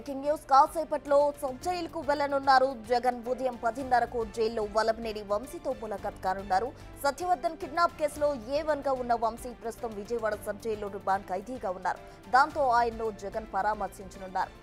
Breaking news కాసేపట్లో sub జైలుకు వెళ్లనున్నారు జగన్. ఉదయం 10:30కు జైల్లో వల్లభనేని వంశీతో ములాఖాత్ కానున్నారు. సత్యవర్ధన్ కిడ్నాప్ కేసులో A1 గా ఉన్న వంశీ ప్రస్తుతం విజయవాడ సబ్ జైల్లో రిమాండ్ ఖైదీగా ఉన్నారు. దాంతో ఆయన్ను జగన్ పరామర్శించనున్నారు.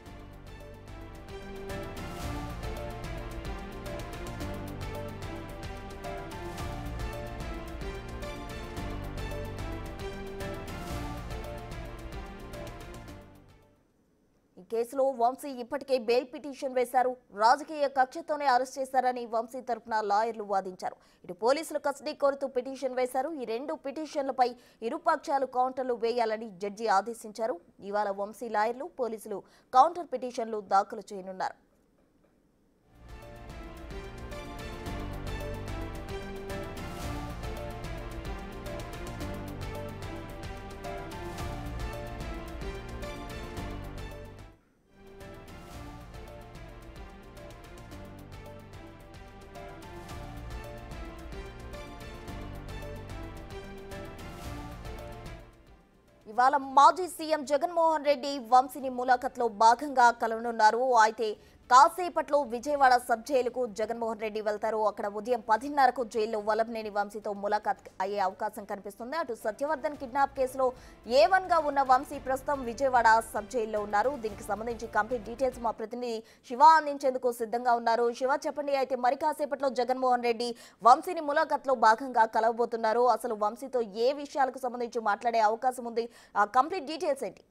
ఈ కేసులో వంశీ ఇప్పటికే బెయిల్ పిటిషన్ వేశారు. రాజకీయ కక్షతోనే అరెస్ట్ చేశారని వంశీ తరఫున లాయర్లు వాదించారు. ఇటు పోలీసులు కస్టడీ కోరుతూ పిటిషన్ వేశారు. ఈ రెండు పిటిషన్లపై ఇరుపక్షాలు కౌంటర్లు వేయాలని జడ్జి ఆదేశించారు. ఇవాళ వంశీ లాయర్లు, పోలీసులు కౌంటర్ పిటిషన్లు దాఖలు చేయనున్నారు. ఇవాళ మాజీ సీఎం జగన్మోహన్ రెడ్డి వంశీని ములాఖత్లో భాగంగా కలవనున్నారు. అయితే కాసేపట్లో విజయవాడ సబ్ జైలుకు జగన్మోహన్ రెడ్డి వెళ్తారు. అక్కడ ఉదయం 10:30కు జైల్లో వల్లభనేని వంశీతో ములాఖాత్ అయ్యే అవకాశం కనిపిస్తుంది. అటు సత్యవర్ధన్ కిడ్నాప్ కేసులో A1 గా ఉన్న వంశీ ప్రస్తుతం విజయవాడ సబ్ జైల్లో ఉన్నారు. దీనికి సంబంధించి కంప్లీట్ డీటెయిల్స్ మా ప్రతినిధి శివ అందించేందుకు సిద్ధంగా ఉన్నారు. శివ, చెప్పండి. అయితే మరి కాసేపట్లో జగన్మోహన్ రెడ్డి వంశీని ములాఖాత్లో భాగంగా కలవబోతున్నారు. అసలు వంశీతో ఏ విషయాలకు సంబంధించి మాట్లాడే అవకాశం ఉంది? కంప్లీట్ డీటెయిల్స్ ఏంటి?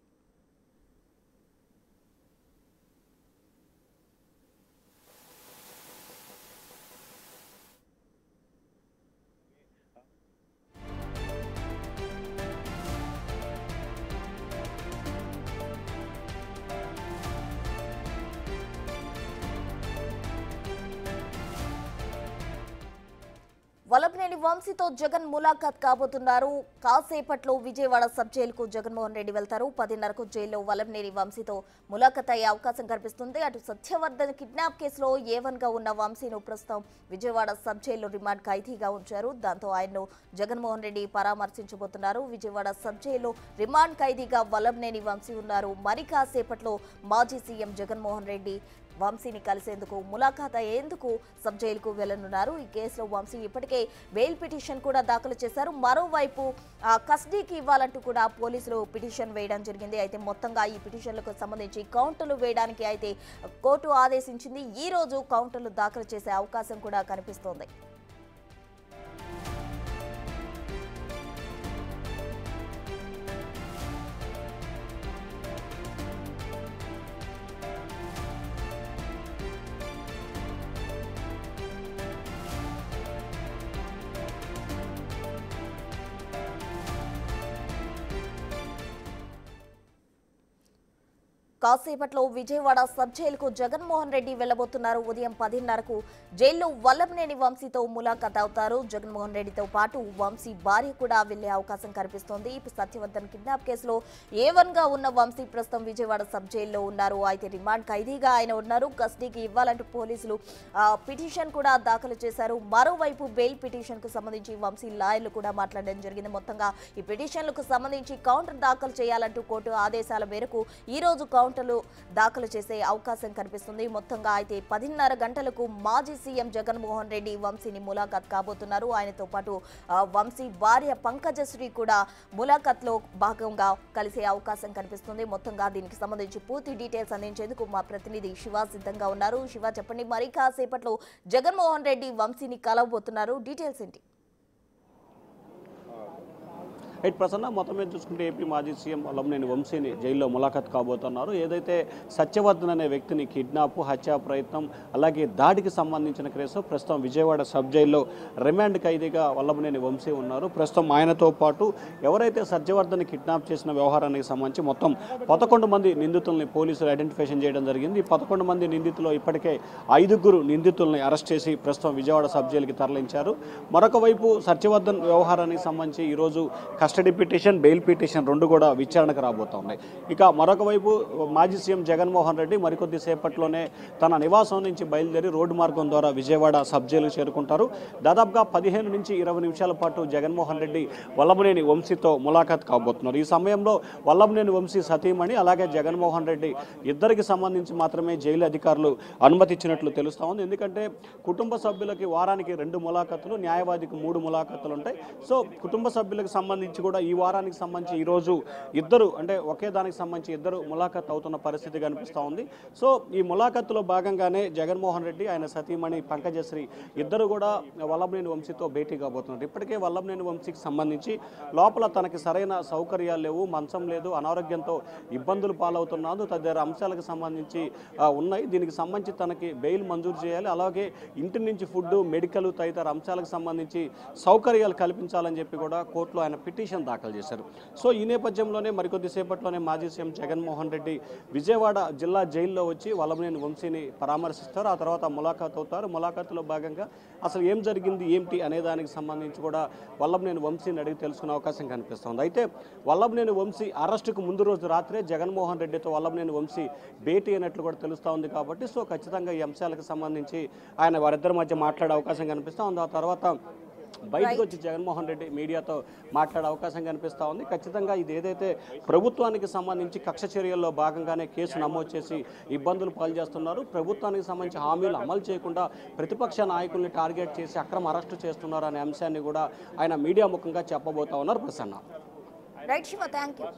వల్లభనేని వంశీతో జగన్ ములాఖాత్ కాబోతున్నారు. కాసేపట్లో విజయవాడ సబ్ జైలుకు జగన్మోహన్ రెడ్డి వెళ్తారు. 10:30కు జైల్లో వల్లభనేని వంశీతో ములాఖాత్ అయ్యే అవకాశం కనిపిస్తుంది. అటు సత్యవర్ధన్ కిడ్నాప్ కేసులో A1 గా ఉన్న వంశీను ప్రస్తుతం విజయవాడ సబ్ జైల్లో రిమాండ్ ఖైదీగా ఉంచారు. దాంతో ఆయన్ను జగన్మోహన్ రెడ్డి పరామర్శించబోతున్నారు. విజయవాడ సబ్ జైల్లో రిమాండ్ ఖైదీగా వల్లభనేని వంశీ ఉన్నారు. మరి కాసేపట్లో మాజీ సీఎం జగన్మోహన్ రెడ్డి వంశీని కలిసేందుకు, ములాఖాత్ అయ్యేందుకు సబ్ జైలుకు వెళ్లనున్నారు. ఈ కేసులో వంశీ ఇప్పటికే బెయిల్ పిటిషన్ కూడా దాఖలు చేశారు. మరోవైపు కస్టడీకి ఇవ్వాలంటూ కూడా పోలీసులు పిటిషన్ వేయడం జరిగింది. అయితే మొత్తంగా ఈ పిటిషన్లకు సంబంధించి కౌంటర్లు వేయడానికి అయితే కోర్టు ఆదేశించింది. ఈ రోజు కౌంటర్లు దాఖలు చేసే అవకాశం కూడా కనిపిస్తోంది. కాసేపట్లో విజయవాడ సబ్ జైలుకు జగన్మోహన్ రెడ్డి వెళ్లబోతున్నారు. ఉదయం 10:30కు జైల్లో వల్లభనేని వంశీతో ములాఖాత్ అవుతారు. జగన్మోహన్ రెడ్డితో పాటు వంశీ భార్య కూడా వెళ్లే అవకాశం కనిపిస్తోంది. సత్యవర్ధన్ కిడ్నాప్ కేసులో A1 గా ఉన్న వంశీ ప్రస్తుతం విజయవాడ సబ్ జైల్లో ఉన్నారు. అయితే రిమాండ్ ఖైదీగా ఆయన ఉన్నారు. కస్టడీకి ఇవ్వాలంటూ పోలీసులు పిటిషన్ కూడా దాఖలు చేశారు. మరోవైపు బెయిల్ పిటిషన్ కు సంబంధించి వంశీ లాయర్లు కూడా మాట్లాడడం జరిగింది. మొత్తంగా ఈ పిటిషన్లకు సంబంధించి కౌంటర్ దాఖలు చేయాలంటూ కోర్టు ఆదేశాల మేరకు ఈ రోజు కౌంటర్లు దాఖలు చేసే అవకాశం కనిపిస్తుంది. మొత్తంగా అయితే 10:30 గంటలకు మాజీ సీఎం జగన్మోహన్ రెడ్డి వంశీని ములాఖాత్ కాబోతున్నారు. ఆయనతో పాటు వంశీ భార్య పంకజశ్రీ కూడా ములాఖాత్ లో భాగంగా కలిసే అవకాశం కనిపిస్తుంది. మొత్తంగా దీనికి సంబంధించి పూర్తి డీటెయిల్స్ అందించేందుకు మా ప్రతినిధి శివ సిద్ధంగా ఉన్నారు. శివ, చెప్పండి. మరి కాసేపట్లో జగన్మోహన్ రెడ్డి వంశీని కలవబోతున్నారు. డీటెయిల్స్ ఏంటి? రైట్ ప్రసన్న, మొత్తం మీద చూసుకుంటే ఏపీ మాజీ సీఎం వల్లభనేని వంశీని జైల్లో ములాఖాత్ కాబోతున్నారు. ఏదైతే సత్యవర్ధన్ అనే వ్యక్తిని కిడ్నాప్, హత్యా ప్రయత్నం, అలాగే దాడికి సంబంధించిన కేసు ప్రస్తుతం విజయవాడ సబ్ జైల్లో రిమాండ్ ఖైదీగా వల్లభనేని వంశీ ఉన్నారు. ప్రస్తుతం ఆయనతో పాటు ఎవరైతే సత్యవర్ధన్ కిడ్నాప్ చేసిన వ్యవహారానికి సంబంధించి మొత్తం 11 మంది నిందితుల్ని పోలీసులు ఐడెంటిఫికేషన్ చేయడం జరిగింది. 11 మంది నిందితులు ఇప్పటికే 5 నిందితుల్ని అరెస్ట్ చేసి ప్రస్తుతం విజయవాడ సబ్ జైలుకి తరలించారు. మరొక వైపు సత్యవర్ధన్ వ్యవహారానికి సంబంధించి ఈరోజు కస్టడీ పిటిషన్, బెయిల్ పిటిషన్ రెండు కూడా విచారణకు రాబోతున్నాయి. ఇక మరొక వైపు మాజీ సీఎం జగన్మోహన్ రెడ్డి మరికొద్ది సేపట్లోనే తన నివాసం నుంచి బయలుదేరి రోడ్డు మార్గం ద్వారా విజయవాడ సబ్ జైలుకు చేరుకుంటారు. దాదాపుగా 15 నుంచి 20 నిమిషాల పాటు జగన్మోహన్ రెడ్డి వల్లభనేని వంశీతో ములాఖాత్ కాబోతున్నారు. ఈ సమయంలో వల్లభనేని వంశీ సతీమణి అలాగే జగన్మోహన్ రెడ్డి ఇద్దరికి సంబంధించి మాత్రమే జైలు అధికారులు అనుమతి ఇచ్చినట్లు తెలుస్తా ఉంది. ఎందుకంటే కుటుంబ సభ్యులకి వారానికి 2 ములాఖతులు, న్యాయవాదికి 3 ములాఖతులు ఉంటాయి. సో కుటుంబ సభ్యులకు సంబంధించి కూడా ఈ వారానికి సంబంధించి ఈరోజు ఇద్దరు అంటే ఒకే దానికి సంబంధించి ఇద్దరు ములాఖత్ అవుతున్న పరిస్థితి కనిపిస్తూ ఉంది. సో ఈ ములాఖత్తులో భాగంగానే జగన్మోహన్ రెడ్డి ఆయన సతీమణి పంకజశ్రీ ఇద్దరు కూడా వల్లభనేని వంశీతో భేటీ కాబోతున్నారు. ఇప్పటికే వల్లభనేని వంశీకి సంబంధించి లోపల తనకి సరైన సౌకర్యాలు లేవు, మంచం లేదు, అనారోగ్యంతో ఇబ్బందులు పాలవుతున్నాడు, తదితర అంశాలకు సంబంధించి ఉన్నాయి. దీనికి సంబంధించి తనకి బెయిల్ మంజూరు చేయాలి, అలాగే ఇంటి నుంచి ఫుడ్, మెడికల్ తదితర అంశాలకు సంబంధించి సౌకర్యాలు కల్పించాలని చెప్పి కూడా కోర్టులో ఆయన పిటిషన్ దాఖలు చేశారు. సో ఈ నేపథ్యంలోనే మరికొద్ది సేపట్లోనే మాజీ సీఎం జగన్మోహన్ రెడ్డి విజయవాడ జిల్లా జైల్లో వచ్చి వల్లభనేని వంశీని పరామర్శిస్తారు. ఆ తర్వాత ములాఖాత్ అవుతారు. ములాఖాతులో భాగంగా అసలు ఏం జరిగింది ఏంటి అనే దానికి సంబంధించి కూడా వల్లభనేని వంశీని అడిగి తెలుసుకునే అవకాశం కనిపిస్తుంది. అయితే వల్లభనేని వంశీ అరెస్టుకు ముందు రోజు రాత్రే జగన్మోహన్ రెడ్డితో వల్లభనేని వంశీ భేటీ అయినట్లు కూడా తెలుస్తూ ఉంది. కాబట్టి సో ఖచ్చితంగా ఈ అంశాలకు సంబంధించి ఆయన వారిద్దరి మధ్య మాట్లాడే అవకాశం కనిపిస్తూ ఉంది. ఆ తర్వాత బయటకు వచ్చి జగన్మోహన్ రెడ్డి మీడియాతో మాట్లాడే అవకాశం కనిపిస్తూ ఉంది. ఖచ్చితంగా ఇది ఏదైతే ప్రభుత్వానికి సంబంధించి కక్ష చర్యల్లో భాగంగానే కేసు నమోదు చేసి ఇబ్బందులు పాల్చేస్తున్నారు, ప్రభుత్వానికి సంబంధించి హామీలు అమలు చేయకుండా ప్రతిపక్ష నాయకుల్ని టార్గెట్ చేసి అక్రమ అరెస్టు చేస్తున్నారు అనే అంశాన్ని కూడా ఆయన మీడియా ముఖంగా చెప్పబోతా ఉన్నారు. Prasanna. Right Shiva, thank you.